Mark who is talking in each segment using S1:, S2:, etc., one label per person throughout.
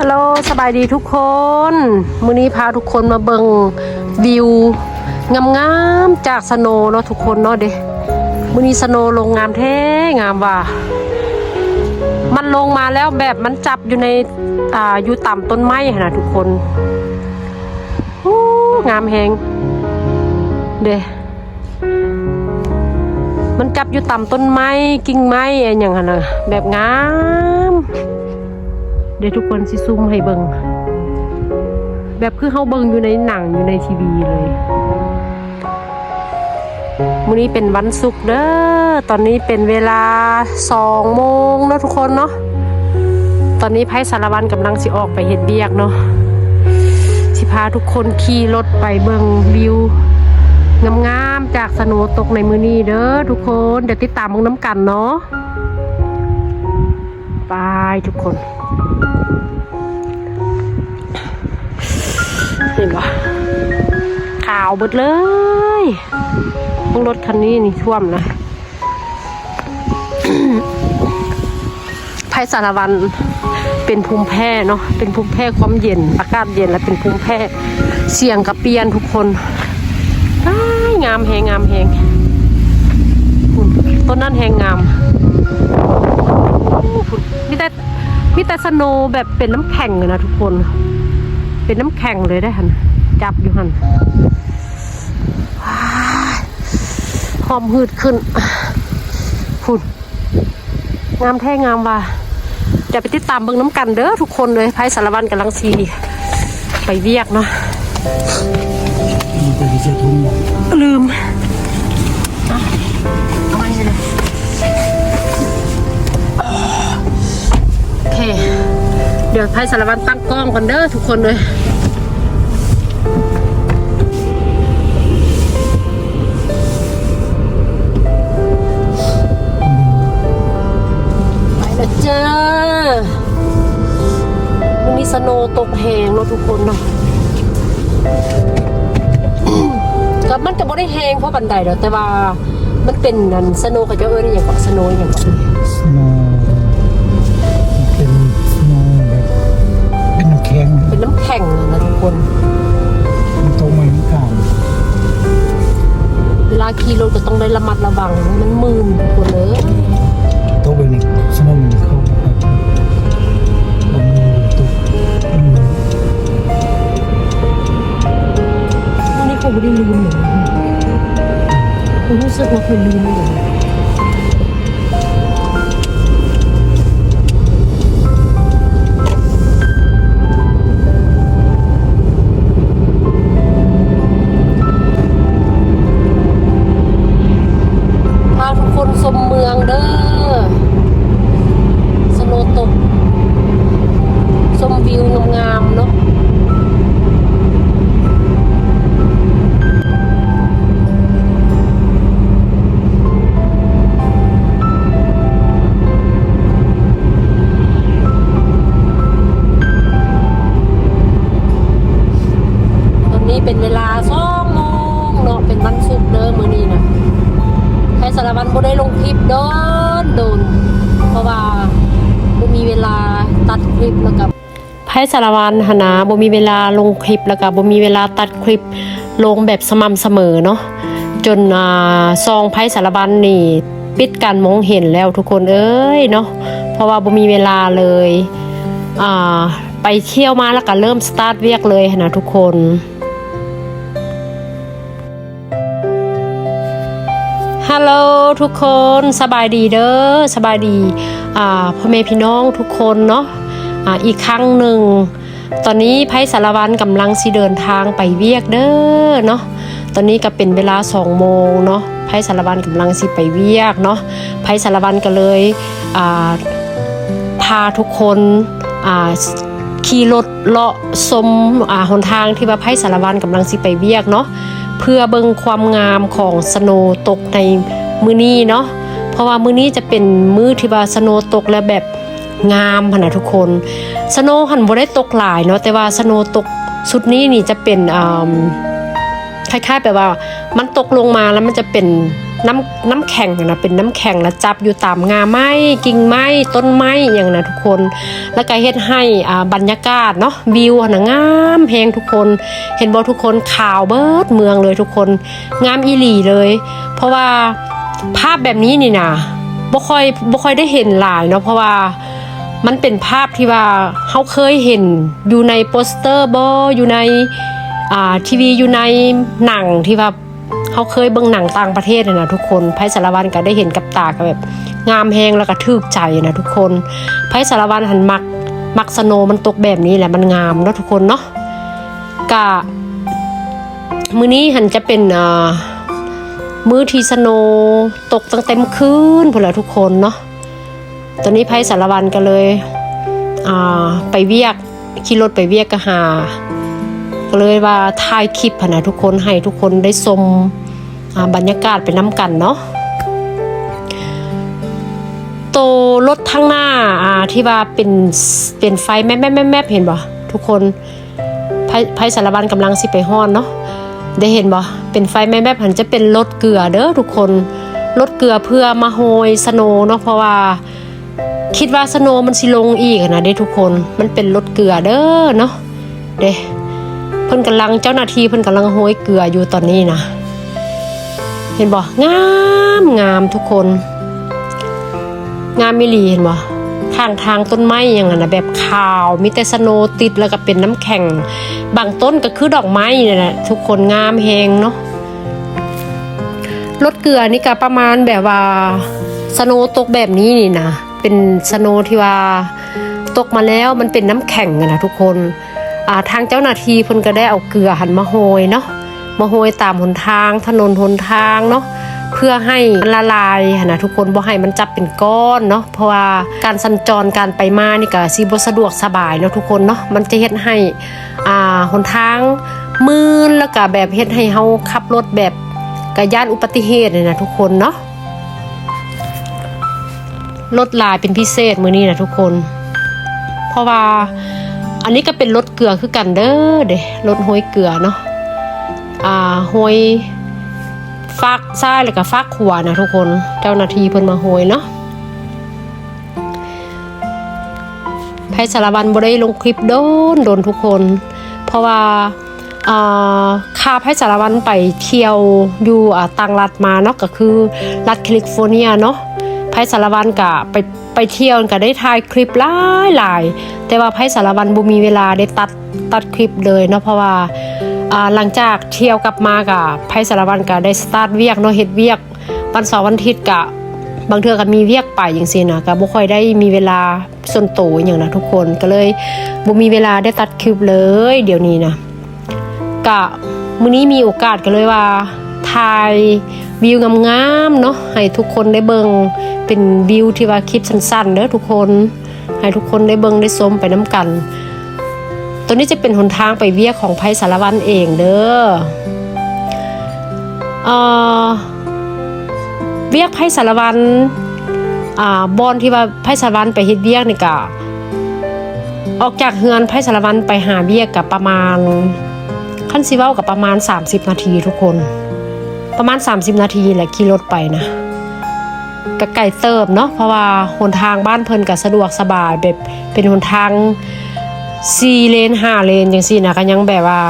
S1: ฮัลโหลสบายดีทุกคนมื้อนี้พาทุกคนมาเบิ่งวิวงามๆจากสโนเนาะทุกคนเนาะเด้มื้อนี้สโนลงงามแท้งามว่ะมันลงมาแล้วแบบมันจับอยู่ในอยู่ต่ำต้นไม้นะทุกคนงามแฮงเด้มันจับอยู่ต่ำต้นไม้กิ่งไม้อะไรอย่างนั้นนะแบบงามเดี๋ยวทุกคนสิซูมให้เบิ่งแบบคือเฮาเบิ่งอยู่ในหนังอยู่ในทีวีเลยมื้อนี้เป็นวันศุกร์เด้อตอนนี้เป็นเวลา 2 โมงแล้วทุกคนเนาะตอนนี้ไผสารวัตรกำลังสิออกไปเฮ็ดเวียกเนาะสิพาทุกคนขี่รถไปเบิ่งวิวงามๆจากสโนว์ตกในมื้อนี้เด้อทุกคนเดี๋ยวติดตามเบิ่งน้ำกันเนาะไปทุกคนเห็นปะขาวเบิดเลยพวกรถคันนี้นี่ท่วมนะไพศาลวันเป็นภูมิแพ้เนาะเป็นภูมิแพ้ความเย็นอากาศเย็นและเป็นภูมิแพ้เสี่ยงกับเปียนทุกคนงามแหงงามแหงต้นนั้นแหงงามมีแต่สโนว์แบบเป็นน้ำแข็งเลยนะทุกคนเป็นน้ำแข็งเลยได้หันจับอยู่หันหอมหืดขึ้นฝุ่นงามแท้งามว่ะจะไปติดตามเบิ่งน้ำกันเด้อทุกคนเลยไพศาลวันกำลังซีไปเวียกเนาะลืมโอเคเดี๋ยวไพศาลวันตั้งกล้องกันเด้อทุกคนเลยไปแล้วจ้าวันนี้สโนว์ตกแหงเนาะทุกคนเนาะก็มันจะไม่ได้แหงเพราะบันไดเด้อแต่ว่ามันเป็นนั่นสโนว์เขาจะเอิ้นอย่างกับสโนว์อย่างกับ
S2: สโนว์เป็นสโนว์แบบเป็นน้ำแข็ง
S1: นะทุกคน
S2: มันโตมาไม่กล้า
S1: เวลาขี่รถก็ต้องได้ระมัดระวังมันมืนทุกคนเลย
S2: โตแบบนี้สโนว์มันเข้าแบบมันตุก
S1: วันนี้เขาไม่ได้ลืมเลยผมรู้สึกว่าเคยลืมเลยชมเมืองเด้อสโนว์ตกชมวิวงามๆเนาะตอนนี้เป็นเวลา2 โมงเนาะเป็นวันศุกร์เด้อมื้อนี้นะไพศาลวันบ่ได้ลงคลิปโดนเพราะว่าบ่มีเวลาตัดคลิปแล้วกับไพศาลวันหนะบ่มีเวลาลงคลิปแล้วก็บ่มีเวลาตัดคลิปลงแบบสม่ำเสมอเนาะจนซองไพศาลวันนี่ปิดการมองเห็นแล้วทุกคนเอ้ยเนาะเพราะว่าบ่มีเวลาเลยไปเที่ยวมาแล้วก็เริ่มสตาร์ทเวียกเลยนะทุกคนฮัลโหลทุกคนสบายดีเด้อสบายดีพ่อแม่พี่น้องทุกคนเนาะอีกครั้งหนึ่งตอนนี้ไพศาลวันกำลังสิเดินทางไปเวียกเด้อเนาะตอนนี้ก็เป็นเวลา2 โมงเนาะไพศาลวันกำลังสิไปเวียกเนาะไพศาลวันก็เลยพาทุกคนขี่รถเลาะชมหนทางที่ว่าไพศาลวันกำลังสิไปเวียกเนาะเพื่อเบิ่งความงามของสโนว์ตกในมื้อนี้เนาะเพราะว่ามื้อนี้จะเป็นมื้อที่ว่าสโนว์ตกแล้วแบบงามขนาดทุกคนสโนว์หันบ่ได้ตกหลายเนาะแต่ว่าสโนว์ตกสุดนี้นี่จะเป็นคล้ายๆแบบว่ามันตกลงมาแล้วมันจะเป็น น้ำแข็งนะเป็นน้ำแข็งแล้วจับอยู่ตามงาไม้กิ่งไม้ต้นไม้อย่างนะทุกคนแล้วก็เฮ็ดให้บรรยากาศเนาะวิวนะงามแฮงทุกคนเห็นบ่ทุกคนขาวเบิดเมืองเลยทุกคนงามอีหลีเลยเพราะว่าภาพแบบนี้นี่นะบ่ค่อยได้เห็นหลายเนาะเพราะว่ามันเป็นภาพที่ว่าเฮาเคยเห็นอยู่ในโปสเตอร์บ่อยู่ในทีวีอยู่ในหนังที่ว่าเขาเคยเบิ่งหนังต่างประเทศนะทุกคนไพศาลวันก็ได้เห็นกับตาก็แบบงามแฮงแล้วก็ทึกใจนะทุกคนไพศาลวันหันมักสโนมันตกแบบนี้แหละมันงามเนาะทุกคนเนาะกะมื้อนี้หันจะเป็นมื้อที่สโนตกตั้งเต็มคืนพุ่นแหละทุกคนเนาะตอนนี้ไพศาลวันก็เลยไปเวียกขี่รถไปเวียกก็หาก็เลยว่าถ่ายคลิปนะทุกคนให้ทุกคนได้ชมบรรยากาศไปน้ำกันเนาะโตรถทางหน้าที่ว่าเป็นไฟแมบเห็นบ่ทุกคนไพศาลวันกำลังสิไปฮ้อนเนาะได้เห็นบ่เป็นไฟแมบหันจะเป็นรถเกลือเด้อทุกคนรถเกลือเพื่อมาโหยสโนเนาะเพราะว่าคิดว่าสโนมันสิลงอีกนะเด้ทุกคนมันเป็นรถเกลือเด้อเนาะเด้เพิ่นกำลังเจ้าหน้าที่เพิ่นกำลังโหยเกลืออยู่ตอนนี้นะเห็นบ่งามทุกคนงามมิลีเห็นบ่ข้างทางต้นไม้อย่างนั้นนะแบบขาวมีแต่สโนติดแล้วก็เป็นน้ำแข็งบางต้นก็คือดอกไม้นี่แหละทุกคนงามแฮงเนาะรถเกลือนี่ก็ประมาณแบบว่าสโนตกแบบนี้นี่นะเป็นสโนที่ว่าตกมาแล้วมันเป็นน้ำแข็งนะทุกคนทางเจ้าหน้าที่เพิ่นก็ได้เอาเกลือหันมาโหยเนาะมาโหยตามหนทางถนนหนทางเนาะเพื่อให้มันละลายนะทุกคนบ่ให้มันจับเป็นก้อนเนาะเพราะว่าการสัญจรการไปมานี่ก็สิบ่สะดวกสบายเนาะทุกคนเนาะมันจะเฮ็ดให้หนทางมืดแล้วก็แบบเฮ็ดให้เฮาขับรถแบบกะย่านอุบัติเหตุนี่นะทุกคนเนาะรถลายเป็นพิเศษมื้อนี้นะทุกคนเพราะว่าอันนี้ก็เป็นรถเกลือคือกันเด้อเด้รถโหยเกลือเนาะโหยฟากซ้ายแล้วก็ฟากขวานะทุกคนเจ้าหน้าที่เพิ่นมาโหยเนาะไพศาลวันบ่ได้ลงคลิปโดนทุกคนเพราะว่าค่าไพศาลวันไปเที่ยวอยู่ต่างรัฐมาเนาะก็คือรัฐแคลิฟอร์เนียเนาะไพศาลวันก็ไปเที่ยวก็ได้ถ่ายคลิปหลายแต่ว่าไพศาลวันบ่มีเวลาได้ตัดคลิปเลยเนาะเพราะว่าหลังจากเที่ยวกลับมากับไพศาลวันก็ได้สตาร์ทเวียกเนาะเฮ็ดเวียกวันเสาร์วันอาทิตย์ก็บางเทื่อก็มีเวียกไปจังซี่นะก็บ่ค่อยได้มีเวลาส่วนตัวอย่างนะทุกคนก็เลยบ่มีเวลาได้ตัดคลิปเลยเดี๋ยวนี้นะก็มื้อนี้มีโอกาสก็เลยว่าถ่ายวิวงามๆเนาะให้ทุกคนได้เบิ่งเป็นวิวที่ว่าคลิปสั้นๆเด้อทุกคนให้ทุกคนได้เบิ่งได้ชมไปน้ำกันตัวนี้จะเป็นหนทางไปเวียกของไพศาลวันเองเด้อเวียกไพศาลวันบอนที่ว่าไพศาลวันไปเฮ็ดเวียกนี่ก็ออกจากเฮือนไพศาลวันไปหาเวียกกับประมาณคันสิเว้ากับประมาณ30นาทีทุกคนประมาณ30นาทีแหละขี่รถไปนะก็ไกลเติบเนาะเพราะว่าหนทางบ้านเพิ่นก็สะดวกสบายแบบเป็นหนทาง4เลน5เลนจังซี่นะก็ยังแบบว่า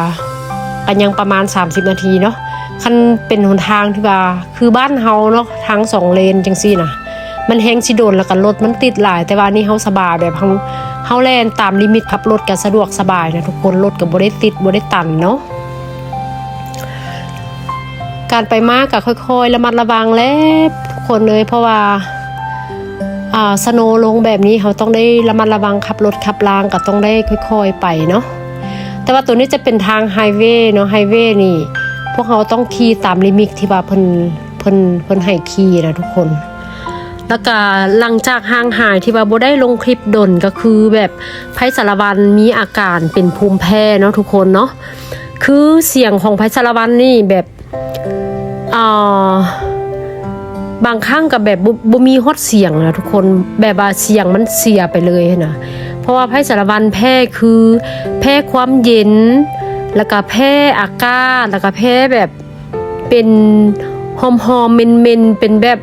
S1: ก็ยังประมาณ30นาทีเนาะคันเป็นหนทางที่ว่าคือบ้านเฮาเนาะทาง2เลนจังซี่นะมันแฮงสิโดนแล้วก็รถมันติดหลายแต่ว่านี่เฮาสบายแบบเฮาแล่นตามลิมิตขับรถก็สะดวกสบายนะทุกคนรถก็บ่ได้ติดบ่ได้ตันเนาะการไปมากก็ค่อยๆระมัดระวังแล้วทุกคนเลยเพราะว่าสโนว์ลงแบบนี้เขาต้องได้ระมัดระวังขับรถขับรางก็ต้องได้ค่อยๆไปเนาะแต่ว่าตัวนี้จะเป็นทางไฮเวย์เนาะไฮเวย์นี่พวกเขาต้องขี่ตามลิมิตที่ว่าเพิ่นให้ขี่นะทุกคนแล้วก็หลังจากห่างหายที่ว่าบ่ได้ลงคลิปดนก็คือแบบไพศาลวันมีอาการเป็นภูมิแพ้เนาะทุกคนเนาะคือเสียงของไพศาลวันนี่แบบบางครั้งกับแบบบ่มีฮอดเสียงนะทุกคนแบบว่าเสียงมันเสียไปเลยนะเพราะว่าไพศาลวันแพ้คือแพ้ความเย็นแล้วก็แพ้อากาศแล้วก็แพ้แบบเป็น หอมๆเมนๆเป็นแบบ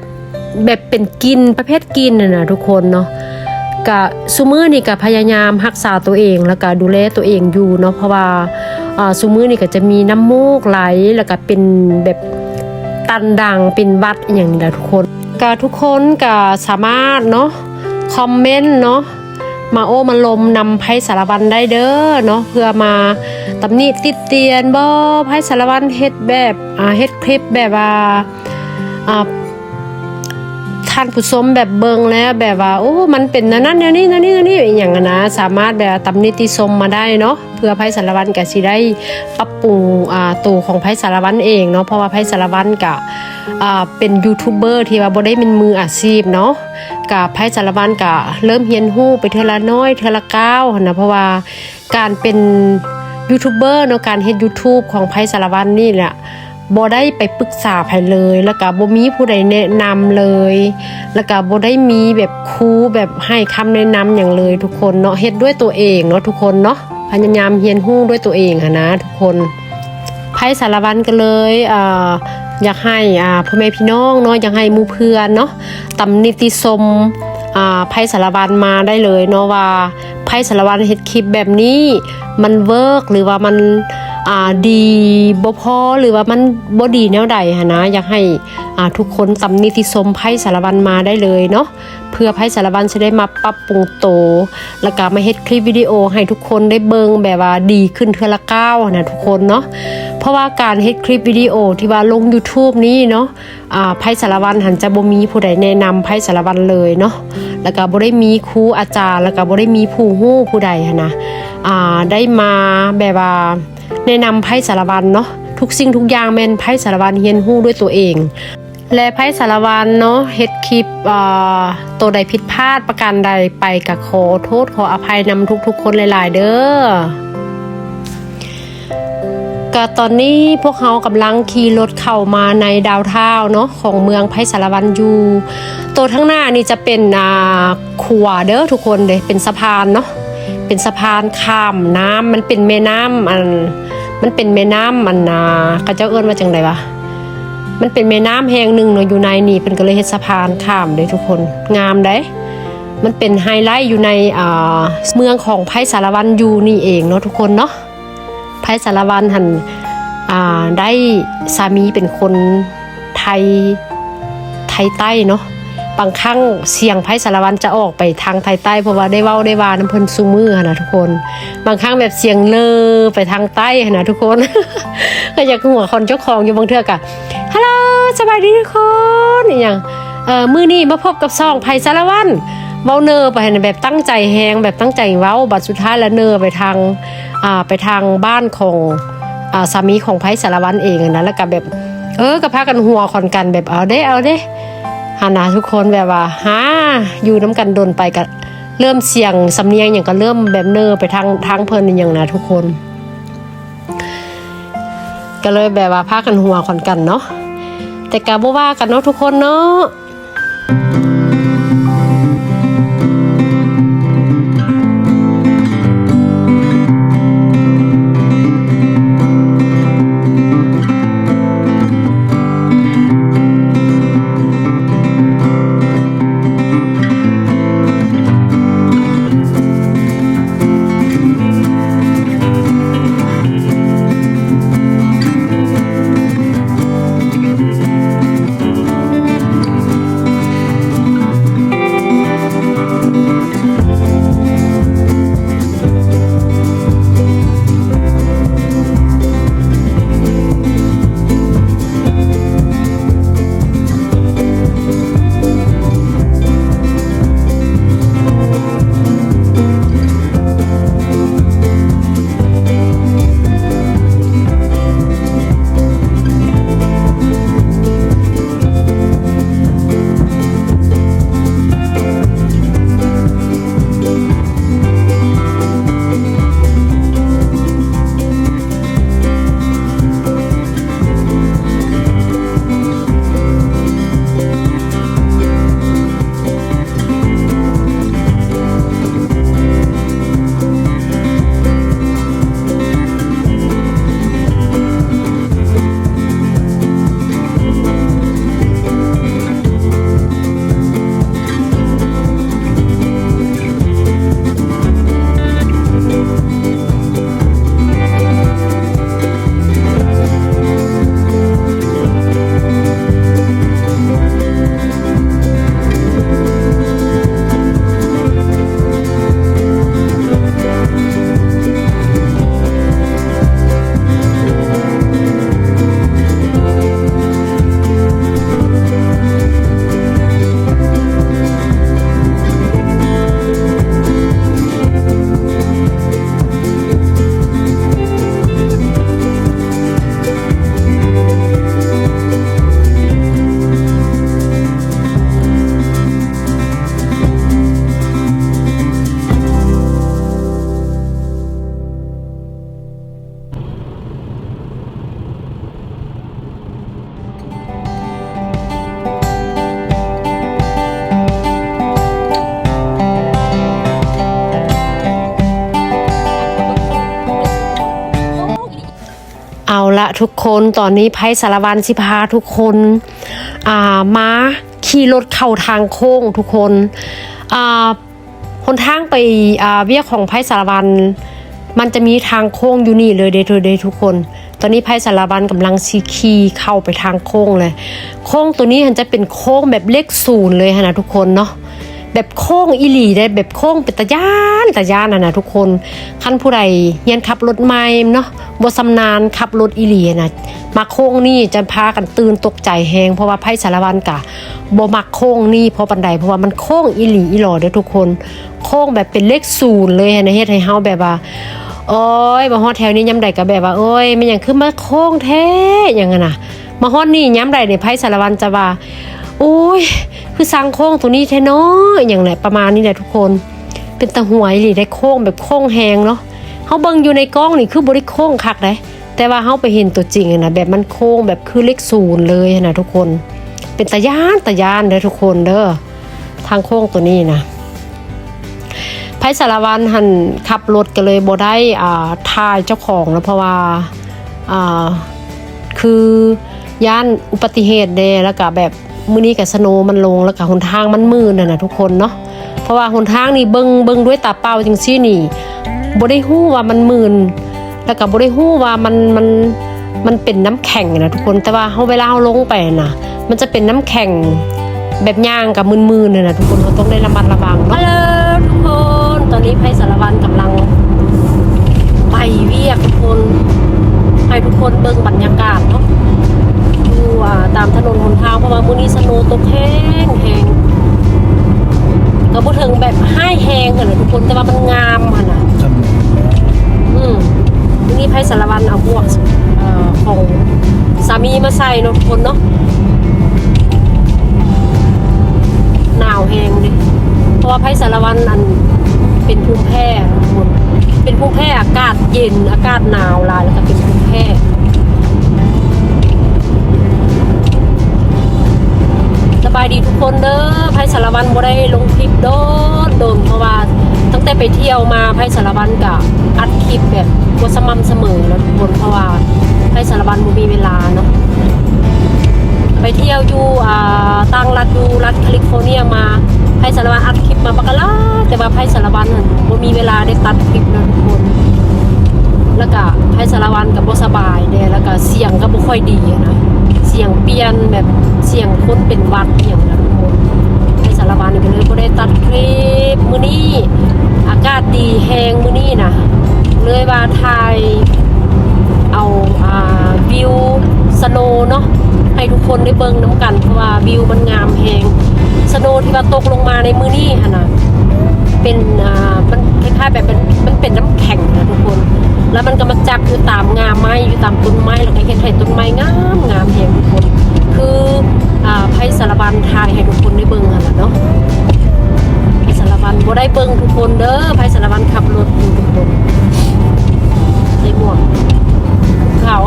S1: เป็นกลิ่นประเภทกลิ่นน่ะทุกคนเนาะกะซุมื้อนี่ก็พยายามรักษาตัวเองแล้วก็ดูแลตัวเองอยู่เนาะเพราะว่าซุมื้อนี่ก็จะมีน้ำมูกไหลแล้วก็เป็นแบบตันดังเป็นหวัดอย่างนี้แหละทุกคนก็ทุกคนก็สามารถเนาะคอมเมนต์เนาะมาโอ้มาลมนำไพ่สารวันได้เด้อเนาะเพื่อมาตำหนิติดเตียนบ่ไพ่สารวันเฮ็ดแบบเฮ็ดคลิปแบบว่าท่านผู้ชมแบบเบิงแล้วแบบว่าโอ้มันเป็นนั้นนี่อย่างนั้นนะสามารถแบบตำหนิติชมมาได้เนาะเพื่อไพ่สารวันก็สิได้ปรับปรุงตัวของไพ่สารวันเองเนาะเพราะว่าไพ่สารวันก็เป็นยูทูบเบอร์ที่ว่าบ่ได้เป็นมืออาชีพเนาะกับไพ่สารวันก็เริ่มเรียนรู้ไปเทอละน้อยเทอละก้าวนะเพราะว่าการเป็นยูทูบเบอร์เนาะการเฮ็ด YouTube ของไพ่สารวันนี่แหละบ่ได้ไปปรึกษาไผเลยแล้วก็บ่มีผู้ใดแนะนำเลยแล้วก็บ่ได้มีแบบครูแบบให้คำแนะนำอย่างเลยทุกคนเนาะเฮ็ดด้วยตัวเองเนาะทุกคนเนาะพยายามเรียนรู้ด้วยตัวเองนะทุกคนไพ่สารวันก็เลยอยากให้พ่อแม่พี่น้องเนาะอยากให้หมู่เพื่อนเนาะตำหนิติชมไพ่สารวันมาได้เลยเนาะว่าไพ่สารวันเฮ็ดคลิปแบบนี้มันเวิร์กหรือว่ามันดีบ่พอหรือว่ามันบ่ดีแนวใดนะอยากให้ทุกคนตำหนิติชมไพ่สารวันมาได้เลยเนาะเพื่อไพ่สารวันจะได้มาปรับปรุงโตแล้วก็มาเฮ็ดคลิปวิดีโอให้ทุกคนได้เบิ่งแบบว่าดีขึ้นเทื่อละก้าวนะทุกคนเนาะเพราะว่าการเฮ็ดคลิปวิดีโอที่ว่าลง YouTube นี้เนาะไพ่สารวันหันจะบ่มีผู้ใดแนะนำไพ่สารวันเลยเนาะแล้วก็บ่ได้มีครูอาจารย์แล้วก็บ่ได้มีผู้ฮู้ผู้ใดนะได้มาแบบว่าแนะนำไพ่สารวันเนาะทุกสิ่งทุกอย่างแม่นไพ่สารวันเรียนรู้ด้วยตัวเองและไพ่สารวันเนาะเฮ็ดคลิปตัวใดผิดพลาดประการใดไปก็ขอโทษขออภัยนำทุกๆคนหลายๆเด้อก็ตอนนี้พวกเขากำลังขี่รถเข้ามาในดาวเท้าเนาะของเมืองไผ่สารวันอยู่ตัวทั้งหน้านี่จะเป็นขัวเด้อทุกคนเลยเป็นสะพานเนาะเป็นสะพานข้ามน้ำมันเป็นแม่น้ำมันเป็นแม่น้ำเขาเจ้าเอิ้นว่าจังไดวะมันเป็นแม่น้ำแห่งหนึ่งเนาะอยู่ในนี่เป็นก็เลยเฮ็ดสะพานข้ามเลยทุกคนงามได้มันเป็นไฮไลท์อยู่ในเมืองของไผ่สารวันอยู่นี่เองเนาะทุกคนเนาะไผ่สารวันหันได้สามีเป็นคนไทยใต้เนาะบางครั้งเสียงไผ่สารวันจะออกไปทางไทยใต้เพราะว่าได้เว้าได้วาน้ำเพิ่นซุมือนะทุกคนบางครั้งแบบเสียงเลอไปทางใต้นะทุกคน ก็อยากหัวคนเจ้าของอยู่บางเทื่อกะฮัลโหลสบายดีทุกคนนี่อย่างมื้อนี้มาพบกับซ่องไผ่สารวันเว้าเนอไปแบบตั้งใจแฮงแบบตั้งใจเว้าบัดสุดท้ายแล้วเนอไปทางบ้านของสามีของไผ่สารวันเองนะแล้วก็แบบก็พากันหัวคอนกันแบบเอาเด้หานาทุกคนแบบว่าอยู่น้ำกันดนไปก็เริ่มเสียงสำเนียงอย่างก็เริ่มแบบเนอไปทางเพลินอย่างนะทุกคนก็เลยแบบว่าพากันหัวคอนกันเนาะแต่ก็บ่ว่ากันเนาะทุกคนเนาะ ละทุกคนตอนนี้ไพสารวันสิพาทุกคนมาขี่รถเข้าทางโค้งทุกคนหนทางไปเวียของไพสารวันมันจะมีทางโค้งอยู่นี่เลยเด้ทุกคนตอนนี้ไพสารวันกำลังขี่เข้าไปทางโค้งเลยโค้งตัวนี้มันจะเป็นโค้งแบบเลข0เลยนะทุกคนเนาะแบบโค้งอีหลีได้แบบโค้งเป็นตะย่านนะทุกคนคันผู้ใดเรียนขับรถใหม่เนาะบ่สำนาญขับรถอีหลีนะมาโค้งนี่จะพากันตื่นตกใจแฮงเพราะว่าไพสารวันกะบ่มักโค้งนี่เพราะปันใดเพราะว่ามันโค้งอีหลีอีหลอเด้อทุกคนโค้งแบบเป็นเลข0เลยนะเฮ็ดให้เฮาแบบว่าโอ้ยมาฮอดแถวนี้ยามใดก็แบบว่าโอ้ยมันหยังคือมาโค้งแท้หยังน่ะมาฮอดนี่ยามใดนี่ไพสารวันจะว่าโอ้ยคือสร้างโค้งตัวนี้แท้เนาะอย่างไรประมาณนี้แหละทุกคนเป็นตะหวยหรือได้โค้งแบบโค้งแหงเนาะเฮาเบิ่งอยู่ในกล้องนี่คือบ่ได้โค้งคักเด้แต่ว่าเฮาไปเห็นตัวจริงนะแบบมันโค้งแบบคือเลข0เลยนะทุกคนเป็นตะย่านเด้อทุกคนเด้อทางโค้งตัวนี้นะไพสารวันหันขับรถก็เลยบ่ได้ถ่ายเจ้าของแล้วเพราะว่าคือย่านอุบัติเหตุเด้แล้วก็แบบมื้อนี้ก็สโนว์มันลงแล้วก็หนทางมันมืดน่ะทุกคนเนาะเพราะว่าหนทางนี่เบิ่งด้วยตาเปล่าจังซี่นี่บ่ได้ฮู้ว่ามันมืดแล้วก็บ่ได้ฮู้ว่ามันเป็นน้ำแข็งนะทุกคนแต่ว่าเวลาเฮาลงไปน่ะมันจะเป็นน้ำแข็งแบบย่างกับมืดๆน่ะทุกคนเราต้องได้ระมัดระวังเนาะฮัลโหลทุกคนตอนนี้ไพสารวันกำลังไปเวียกทุกคนให้ทุกคนเบิ่งบรรยากาศเนาะตามถนนหนทางเพราะว่ามื้อนี้สโนว์ตกแห้งก็บ่ถึงแบบให้แห้งทุกคนแต่ว่ามันงามหั่นน่ะมื้อนี้ไพสารวันเอาหมวกของสามีมาใส่เนาะทุกคนเนาะหนาวแห้งดิเพราะว่าไพสารวันอันเป็นภูมิแพ้ทุกคนเป็นภูมิแพ้อากาศเย็นอากาศหนาวหลายแล้วก็เป็นภูมิแพ้สบายดีทุกคนเด้อไพสารวันบ่ได้ลงคลิปโดนเพราะว่าตั้งแต่ไปเที่ยวมาไพสารวันก็อัดคลิปแบบบ่สม่ำเสมอแล้วทุกคนเพราะว่าไพสารวันบ่มีเวลาเนาะไปเที่ยวอยู่ต่างรัฐอยู่รัฐแคลิฟอร์เนียมาไพสารวันอัดคลิปมาบักละแต่ว่าไพสารวันนั่นบ่มีเวลาได้ตัดคลิปนะทุกคนแล้วก็ไพสารวันก็บ่สบายเด้แล้วก็เสียงก็บ่ค่อยดีนะเสียงเปลี่ยนแบบเสียงคนเป็นหวัดอย่างนั้นทุกคนไพสารวันนี่ก็เลยบ่ได้ตัดคลิปมื้อนี้อากาศดีแฮงมื้อนี้นะเลยว่าถ่ายเอาวิวสโนว์เนาะให้ทุกคนได้เบิ่งน้ำกันเพราะว่าวิวมันงามแฮงสโนว์ที่ว่าตกลงมาในมื้อนี้หั่นน่ะเป็นมันคล้ายๆแบบมันเป็นน้ำแข็งนะทุกคนแล้วมันก็มาจับอยู่ตามงาไม้อยู่ตามต้นไม้แล้วก็เฮ็ดให้ต้นไม้งามแฮงทุกคนคือไพสารวันถ่ายให้ทุกคนได้เบิ่งหั่นล่ะเนาะไพสารวันบ่ได้เบิ่งทุกคนเด้อไพสารวันขับรถอยู่ทุกคนใส่หมวกขาว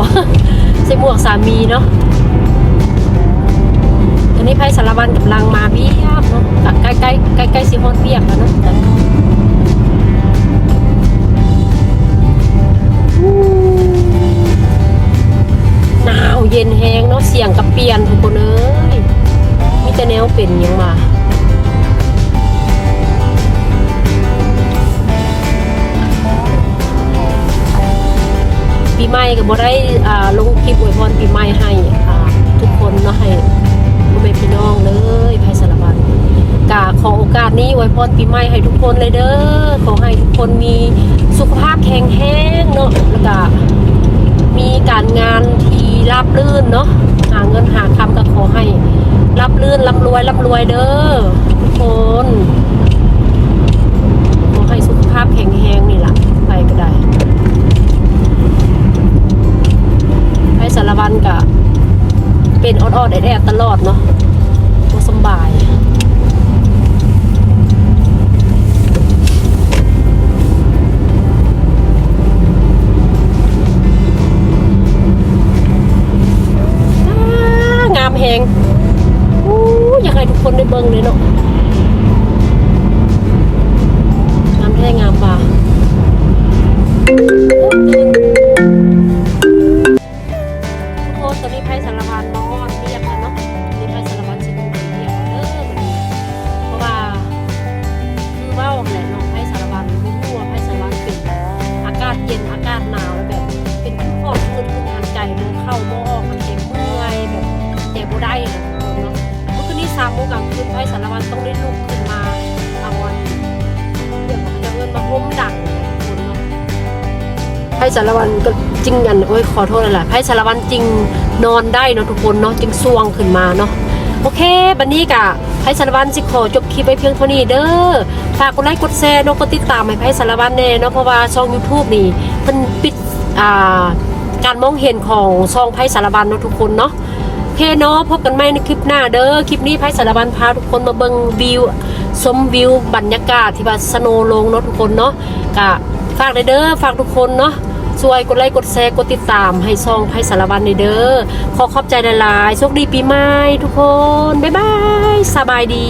S1: ใส่หมวกสามีเนาะตอนนี้ไพสารวันกำลังมาเวียกเนาะใกล้สิฮอดเวียกแล้วเนาะหนาวเย็นแฮงเนาะเสียงกับเปลี่ยนทุกคนเอ้ยมีแต่แนวเป็นยังมาปีใหม่ก็บ่ได้ลงคลิปอวยพรปีใหม่ให้ทุกคนเนาะให้พ่อแม่พี่น้องเลยไพสารวันกะขอโอกาสนี้อวยพรปีใหม่ให้ทุกคนเลยเด้อขอให้ทุกคนมีสุขภาพแข็งแรงเนาะแล้วก็มีการงานที่ราบรื่นเนาะหาเงินหาคำก็ขอให้ราบรื่นร่ำรวยเด้อทุกคนขอให้สุขภาพแข็งแรงนี่ล่ะไปก็ได้ไพสารวันก็เป็นออดๆแอดๆตลอดเนาะบ่สบายงามแฮงอยากให้ทุกคนได้เบิ่งเลยเนาะงามแท้งามป่า พ่สารวันก็จริงอันโอ้ยขอโทษเลยล่ะไพ่สารวันจริงนอนได้เนาะทุกคนเนาะจึงสวงขึ้นมาเนาะโอเคบัดนี้กะไพ่สารวันสิขอจบคลิปไว้เพียงเท่านี้เด้อฝากกดไลค์กดแชร์เนาะกดติดตามให้ไพ่สารวันแน่เนาะเพราะว่าช่อง YouTube นี่มันปิดการมองเห็นของช่องไพ่สารวันเนาะทุกคนเนาะโอเคเนาะพบกันใหม่ในคลิปหน้าเด้อคลิปนี้ไพ่สารวันพาทุกคนมาเบิ่งวิวชมวิวบรรยากาศที่ว่าสโนว์ลงเนาะทุกคนเนาะกะฝากเด้อฝากทุกคนเนาะช่วยกดไลค์กดแชร์กดติดตามให้ช่องไพ่สารวันเด้อขอขอบใจหลายๆโชคดีปีใหม่ทุกคนบ๊ายบายสบายดี